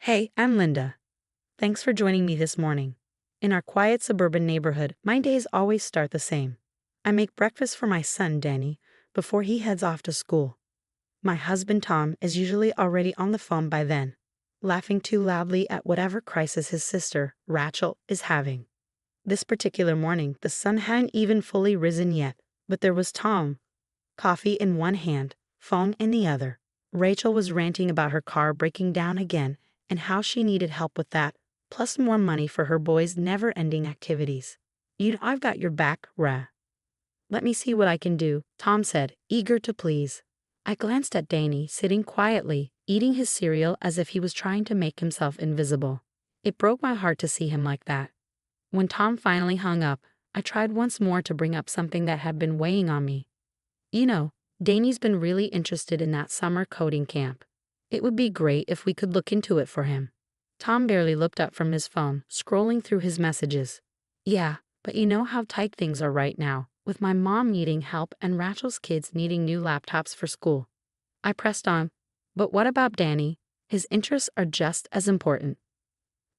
Hey, I'm Linda. Thanks for joining me this morning. In our quiet suburban neighborhood, my days always start the same. I make breakfast for my son, Danny, before he heads off to school. My husband, Tom, is usually already on the phone by then, laughing too loudly at whatever crisis his sister, Rachel, is having. This particular morning, the sun hadn't even fully risen yet, but there was Tom, coffee in one hand, phone in the other. Rachel was ranting about her car breaking down again and how she needed help with that, plus more money for her boys' never-ending activities. I've got your back, Ra. Let me see what I can do, Tom said, eager to please. I glanced at Danny, sitting quietly, eating his cereal as if he was trying to make himself invisible. It broke my heart to see him like that. When Tom finally hung up, I tried once more to bring up something that had been weighing on me. Danny's been really interested in that summer coding camp. It would be great if we could look into it for him. Tom barely looked up from his phone, scrolling through his messages. Yeah, but you know how tight things are right now, with my mom needing help and Rachel's kids needing new laptops for school. I pressed on. But what about Danny? His interests are just as important.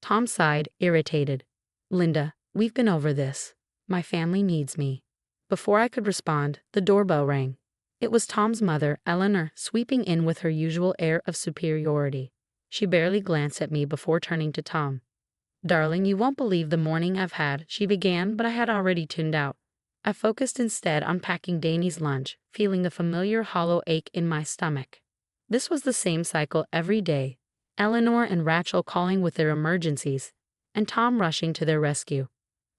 Tom sighed, irritated. Linda, we've been over this. My family needs me. Before I could respond, the doorbell rang. It was Tom's mother, Eleanor, sweeping in with her usual air of superiority. She barely glanced at me before turning to Tom. Darling, you won't believe the morning I've had, she began, but I had already tuned out. I focused instead on packing Danny's lunch, feeling the familiar hollow ache in my stomach. This was the same cycle every day. Eleanor and Rachel calling with their emergencies, and Tom rushing to their rescue.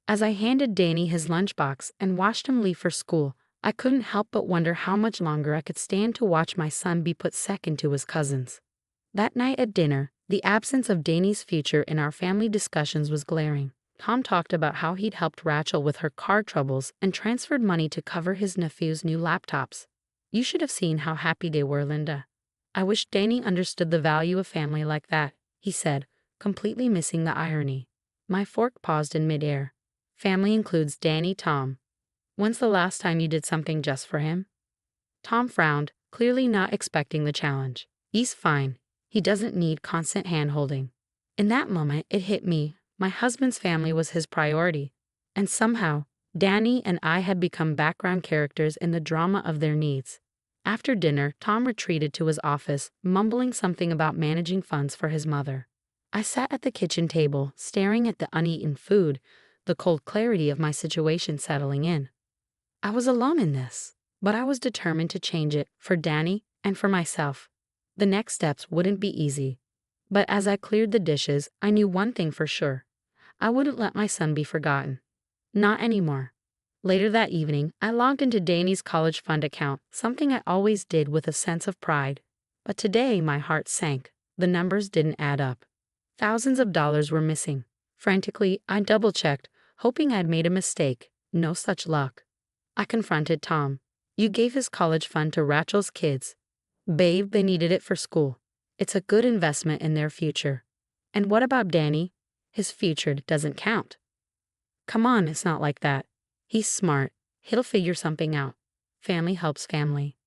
As I handed Danny his lunchbox and watched him leave for school, I couldn't help but wonder how much longer I could stand to watch my son be put second to his cousins. That night at dinner, the absence of Danny's future in our family discussions was glaring. Tom talked about how he'd helped Rachel with her car troubles and transferred money to cover his nephew's new laptops. You should have seen how happy they were, Linda. I wish Danny understood the value of family like that, he said, completely missing the irony. My fork paused in midair. Family includes Danny, Tom. When's the last time you did something just for him? Tom frowned, clearly not expecting the challenge. He's fine. He doesn't need constant hand-holding. In that moment, it hit me. My husband's family was his priority. And somehow, Danny and I had become background characters in the drama of their needs. After dinner, Tom retreated to his office, mumbling something about managing funds for his mother. I sat at the kitchen table, staring at the uneaten food, the cold clarity of my situation settling in. I was alone in this, but I was determined to change it for Danny and for myself. The next steps wouldn't be easy, but as I cleared the dishes, I knew one thing for sure. I wouldn't let my son be forgotten. Not anymore. Later that evening, I logged into Danny's college fund account, something I always did with a sense of pride. But today my heart sank. The numbers didn't add up. Thousands of dollars were missing. Frantically, I double-checked, hoping I'd made a mistake. No such luck. I confronted Tom. You gave his college fund to Rachel's kids. Babe, they needed it for school. It's a good investment in their future. And what about Danny? His future doesn't count. Come on, it's not like that. He's smart. He'll figure something out. Family helps family.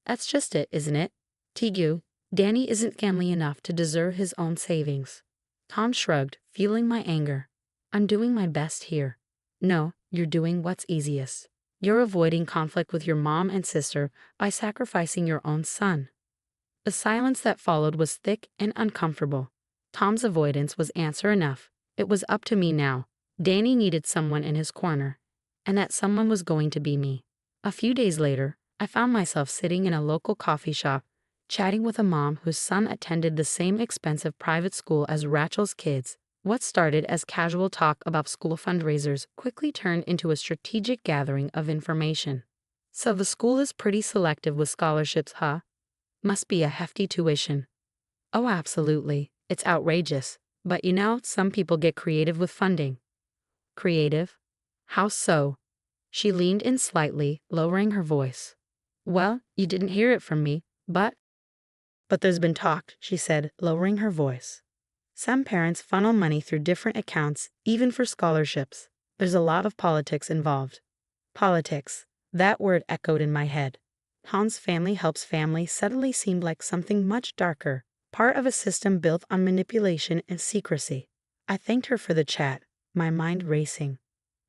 That's just it, isn't it? Tigu, Danny isn't family enough to deserve his own savings. Tom shrugged, feeling my anger. I'm doing my best here. No, you're doing what's easiest. You're avoiding conflict with your mom and sister by sacrificing your own son. The silence that followed was thick and uncomfortable. Tom's avoidance was answer enough. It was up to me now. Danny needed someone in his corner, and that someone was going to be me. A few days later, I found myself sitting in a local coffee shop, chatting with a mom whose son attended the same expensive private school as Rachel's kids. What started as casual talk about school fundraisers quickly turned into a strategic gathering of information. So the school is pretty selective with scholarships, huh? Must be a hefty tuition. Oh, absolutely. It's outrageous. But some people get creative with funding. Creative? How so? She leaned in slightly, lowering her voice. Well, you didn't hear it from me, but there's been talk, she said, lowering her voice. Some parents funnel money through different accounts, even for scholarships. There's a lot of politics involved. Politics. That word echoed in my head. Tom's family helps family suddenly seemed like something much darker, part of a system built on manipulation and secrecy. I thanked her for the chat, my mind racing.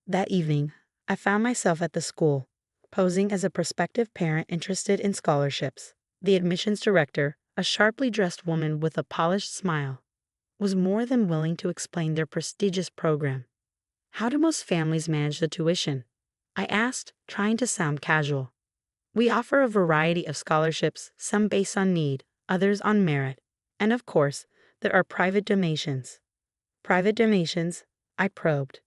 That evening, I found myself at the school, posing as a prospective parent interested in scholarships. The admissions director, a sharply dressed woman with a polished smile, was more than willing to explain their prestigious program. How do most families manage the tuition? I asked, trying to sound casual. We offer a variety of scholarships, some based on need, others on merit, and of course, there are private donations. Private donations? I probed.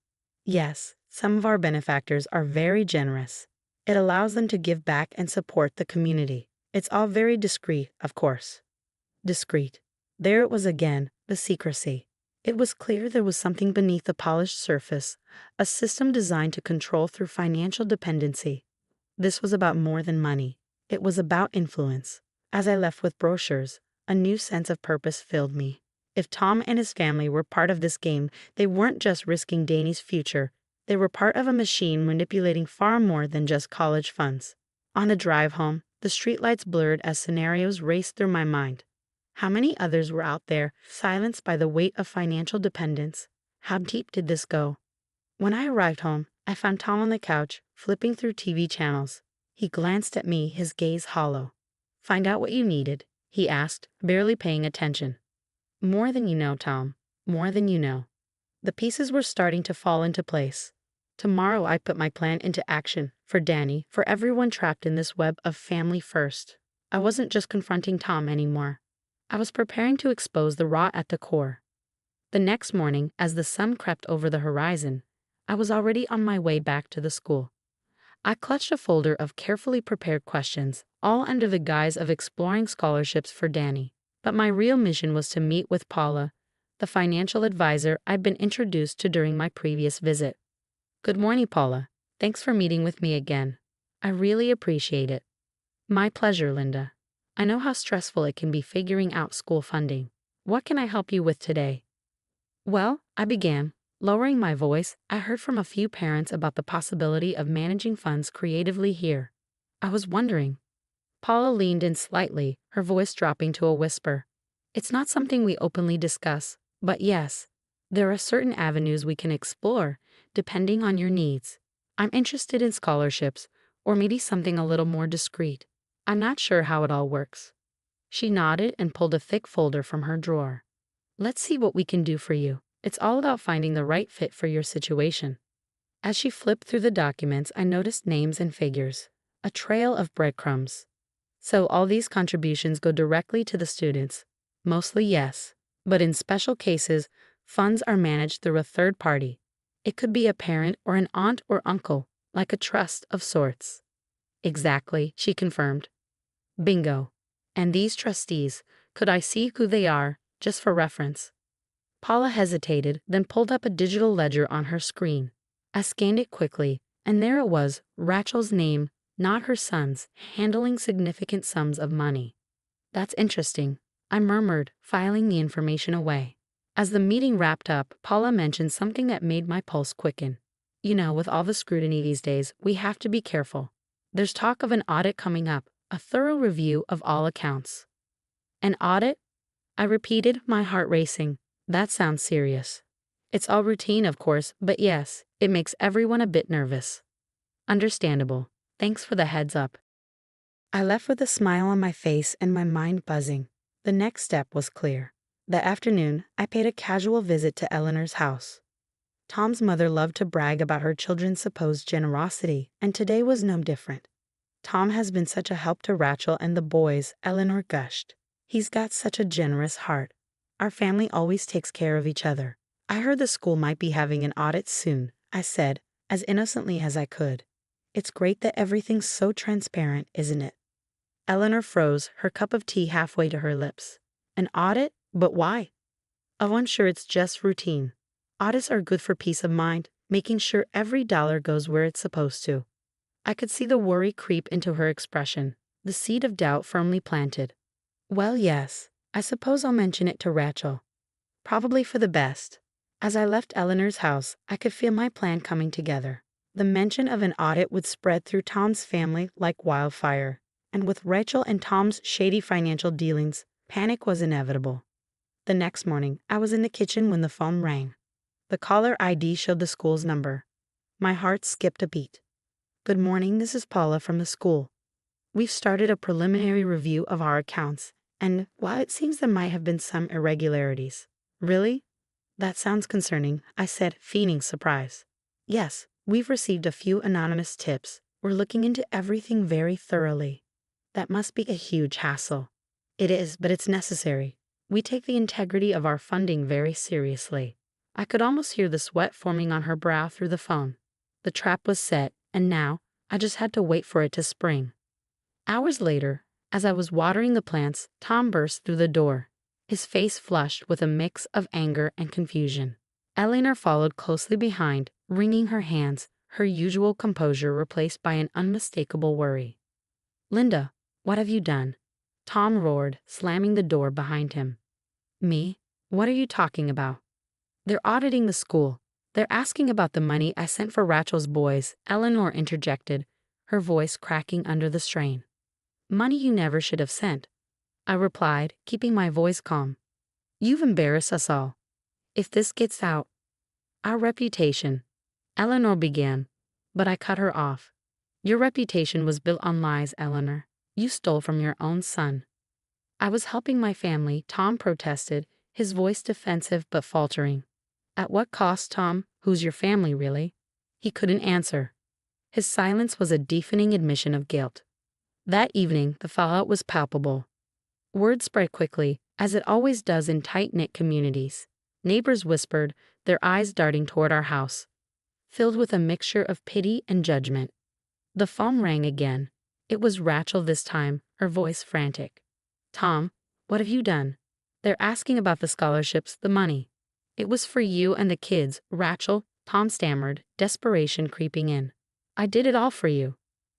Yes, some of our benefactors are very generous. It allows them to give back and support the community. It's all very discreet, of course. Discreet. There it was again, the secrecy. It was clear there was something beneath the polished surface, a system designed to control through financial dependency. This was about more than money. It was about influence. As I left with brochures, a new sense of purpose filled me. If Tom and his family were part of this game, they weren't just risking Danny's future. They were part of a machine manipulating far more than just college funds. On the drive home, the streetlights blurred as scenarios raced through my mind. How many others were out there, silenced by the weight of financial dependence? How deep did this go? When I arrived home, I found Tom on the couch, flipping through TV channels. He glanced at me, his gaze hollow. "Find out what you needed?" he asked, barely paying attention. "More than you know, Tom. More than you know." The pieces were starting to fall into place. Tomorrow I put my plan into action, for Danny, for everyone trapped in this web of family first. I wasn't just confronting Tom anymore. I was preparing to expose the rot at the core. The next morning, as the sun crept over the horizon, I was already on my way back to the school. I clutched a folder of carefully prepared questions, all under the guise of exploring scholarships for Danny. But my real mission was to meet with Paula, the financial advisor I'd been introduced to during my previous visit. "Good morning, Paula. Thanks for meeting with me again. I really appreciate it." "My pleasure, Linda. I know how stressful it can be figuring out school funding. What can I help you with today?" "Well," I began. Lowering my voice, I heard from a few parents about the possibility of managing funds creatively here. I was wondering. Paula leaned in slightly, her voice dropping to a whisper. "It's not something we openly discuss, but yes, there are certain avenues we can explore, depending on your needs. I'm interested in scholarships, or maybe something a little more discreet. I'm not sure how it all works." She nodded and pulled a thick folder from her drawer. "Let's see what we can do for you. It's all about finding the right fit for your situation." As she flipped through the documents, I noticed names and figures, a trail of breadcrumbs. So all these contributions go directly to the students. Mostly yes, but in special cases, funds are managed through a third party. It could be a parent or an aunt or uncle, like a trust of sorts. "Exactly," she confirmed. "Bingo. And these trustees, could I see who they are, just for reference?" Paula hesitated, then pulled up a digital ledger on her screen. I scanned it quickly, and there it was, Rachel's name, not her son's, handling significant sums of money. "That's interesting," I murmured, filing the information away. As the meeting wrapped up, Paula mentioned something that made my pulse quicken. "You know, with all the scrutiny these days, we have to be careful. There's talk of an audit coming up, a thorough review of all accounts." "An audit?" I repeated, my heart racing. That sounds serious. It's all routine, of course, but yes, it makes everyone a bit nervous. "Understandable. Thanks for the heads up." I left with a smile on my face and my mind buzzing. The next step was clear. That afternoon, I paid a casual visit to Eleanor's house. Tom's mother loved to brag about her children's supposed generosity, and today was no different. "Tom has been such a help to Rachel and the boys," Eleanor gushed. "He's got such a generous heart. Our family always takes care of each other." "I heard the school might be having an audit soon," I said, as innocently as I could. "It's great that everything's so transparent, isn't it?" Eleanor froze, her cup of tea halfway to her lips. "An audit? But why?" "Oh, I'm sure it's just routine. Audits are good for peace of mind, making sure every dollar goes where it's supposed to." I could see the worry creep into her expression, the seed of doubt firmly planted. "Well, yes, I suppose I'll mention it to Rachel. Probably for the best." As I left Eleanor's house, I could feel my plan coming together. The mention of an audit would spread through Tom's family like wildfire, and with Rachel and Tom's shady financial dealings, Panic was inevitable. The next morning, I was in the kitchen when the phone rang. The caller ID showed the school's number. My heart skipped a beat. "Good morning, this is Paula from the school. We've started a preliminary review of our accounts, and while it seems there might have been some irregularities." "Really? That sounds concerning," I said, feigning surprise. "Yes, we've received a few anonymous tips. We're looking into everything very thoroughly." "That must be a huge hassle." "It is, but it's necessary. We take the integrity of our funding very seriously." I could almost hear the sweat forming on her brow through the phone. The trap was set, and now I just had to wait for it to spring. Hours later, as I was watering the plants, Tom burst through the door, his face flushed with a mix of anger and confusion. Eleanor followed closely behind, wringing her hands, her usual composure replaced by an unmistakable worry. "Linda, what have you done?" Tom roared, slamming the door behind him. "Me? What are you talking about?" "They're auditing the school. They're asking about the money I sent for Rachel's boys," Eleanor interjected, her voice cracking under the strain. "Money you never should have sent," I replied, keeping my voice calm. "You've embarrassed us all. If this gets out, our reputation," Eleanor began, but I cut her off. "Your reputation was built on lies, Eleanor. You stole from your own son." "I was helping my family," Tom protested, his voice defensive but faltering. "At what cost, Tom? Who's your family, really?" He couldn't answer. His silence was a deafening admission of guilt. That evening, the fallout was palpable. Word spread quickly, as it always does in tight-knit communities. Neighbors whispered, their eyes darting toward our house, filled with a mixture of pity and judgment. The phone rang again. It was Rachel this time, her voice frantic. "Tom, what have you done? They're asking about the scholarships, the money." "It was for you and the kids, Rachel," Tom stammered, desperation creeping in. "I did it all for you."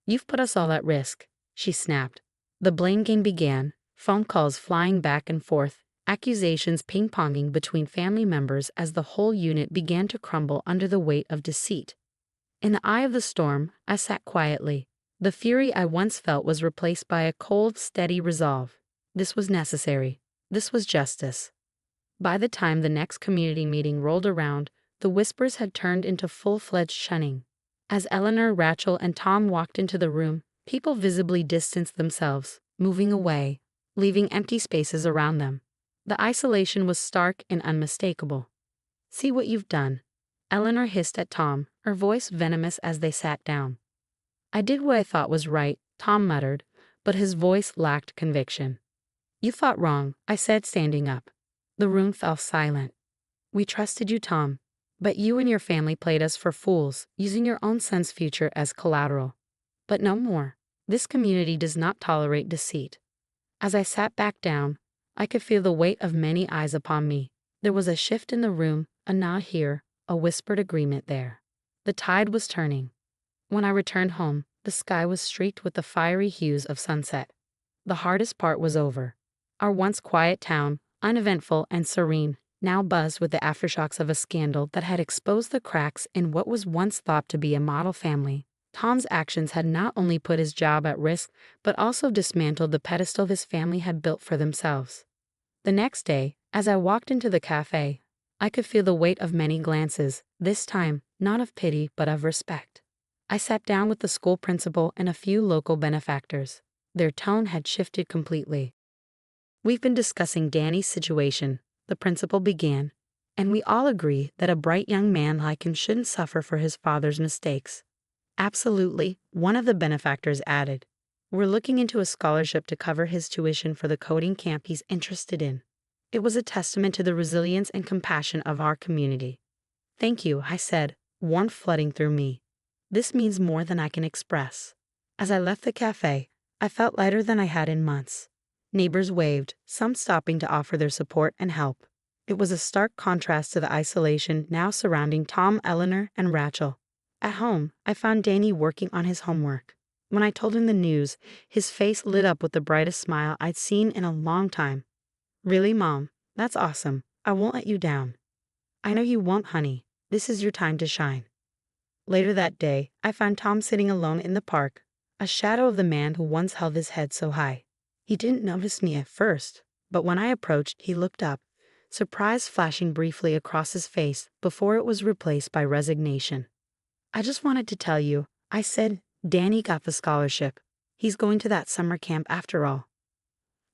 "You've put us all at risk," she snapped. The blame game began, phone calls flying back and forth, accusations ping-ponging between family members as the whole unit began to crumble under the weight of deceit. In the eye of the storm, I sat quietly. The fury I once felt was replaced by a cold, steady resolve. This was necessary. This was justice. By the time the next community meeting rolled around, the whispers had turned into full-fledged shunning. As Eleanor, Rachel, and Tom walked into the room, people visibly distanced themselves, moving away, leaving empty spaces around them. The isolation was stark and unmistakable. "See what you've done," Eleanor hissed at Tom, her voice venomous as they sat down. "I did what I thought was right," Tom muttered, but his voice lacked conviction. "You fought wrong," I said, standing up. The room fell silent. "We trusted you, Tom, but you and your family played us for fools, using your own son's future as collateral. But no more. This community does not tolerate deceit." As I sat back down, I could feel the weight of many eyes upon me. There was a shift in the room, a nod here, a whispered agreement there. The tide was turning. When I returned home, the sky was streaked with the fiery hues of sunset. The hardest part was over. Our once quiet town, uneventful and serene, now buzzed with the aftershocks of a scandal that had exposed the cracks in what was once thought to be a model family. Tom's actions had not only put his job at risk, but also dismantled the pedestal his family had built for themselves. The next day, as I walked into the cafe, I could feel the weight of many glances, this time not of pity but of respect. I sat down with the school principal and a few local benefactors. Their tone had shifted completely. "We've been discussing Danny's situation," the principal began, "and we all agree that a bright young man like him shouldn't suffer for his father's mistakes." "Absolutely," one of the benefactors added. "We're looking into a scholarship to cover his tuition for the coding camp he's interested in." It was a testament to the resilience and compassion of our community. "Thank you," I said, warmth flooding through me. "This means more than I can express." As I left the cafe, I felt lighter than I had in months. Neighbors waved, some stopping to offer their support and help. It was a stark contrast to the isolation now surrounding Tom, Eleanor, and Rachel. At home, I found Danny working on his homework. When I told him the news, his face lit up with the brightest smile I'd seen in a long time. "Really, Mom? That's awesome. I won't let you down." "I know you won't, honey. This is your time to shine." Later that day, I found Tom sitting alone in the park, a shadow of the man who once held his head so high. He didn't notice me at first, but when I approached, he looked up, surprise flashing briefly across his face before it was replaced by resignation. "I just wanted to tell you," I said, "Danny got the scholarship. He's going to that summer camp after all."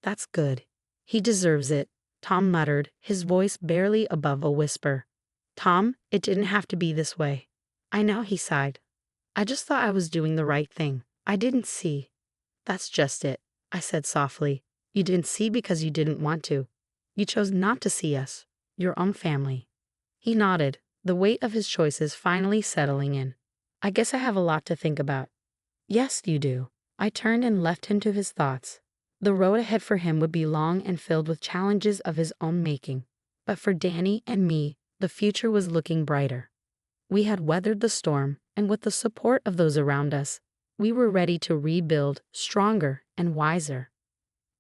"That's good. He deserves it," Tom muttered, his voice barely above a whisper. "Tom, it didn't have to be this way." "I know," he sighed. "I just thought I was doing the right thing. I didn't see." "That's just it," I said softly. "You didn't see because you didn't want to. You chose not to see us, your own family." He nodded, the weight of his choices finally settling in. "I guess I have a lot to think about." "Yes, you do." I turned and left him to his thoughts. The road ahead for him would be long and filled with challenges of his own making. But for Danny and me, the future was looking brighter. We had weathered the storm, and with the support of those around us, we were ready to rebuild, stronger and wiser.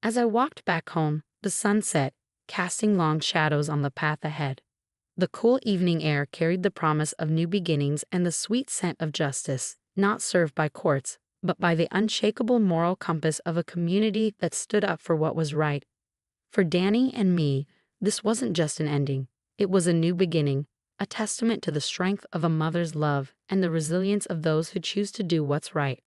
As I walked back home, the sun set, casting long shadows on the path ahead. The cool evening air carried the promise of new beginnings and the sweet scent of justice, not served by courts, but by the unshakable moral compass of a community that stood up for what was right. For Danny and me, this wasn't just an ending, it was a new beginning, a testament to the strength of a mother's love and the resilience of those who choose to do what's right.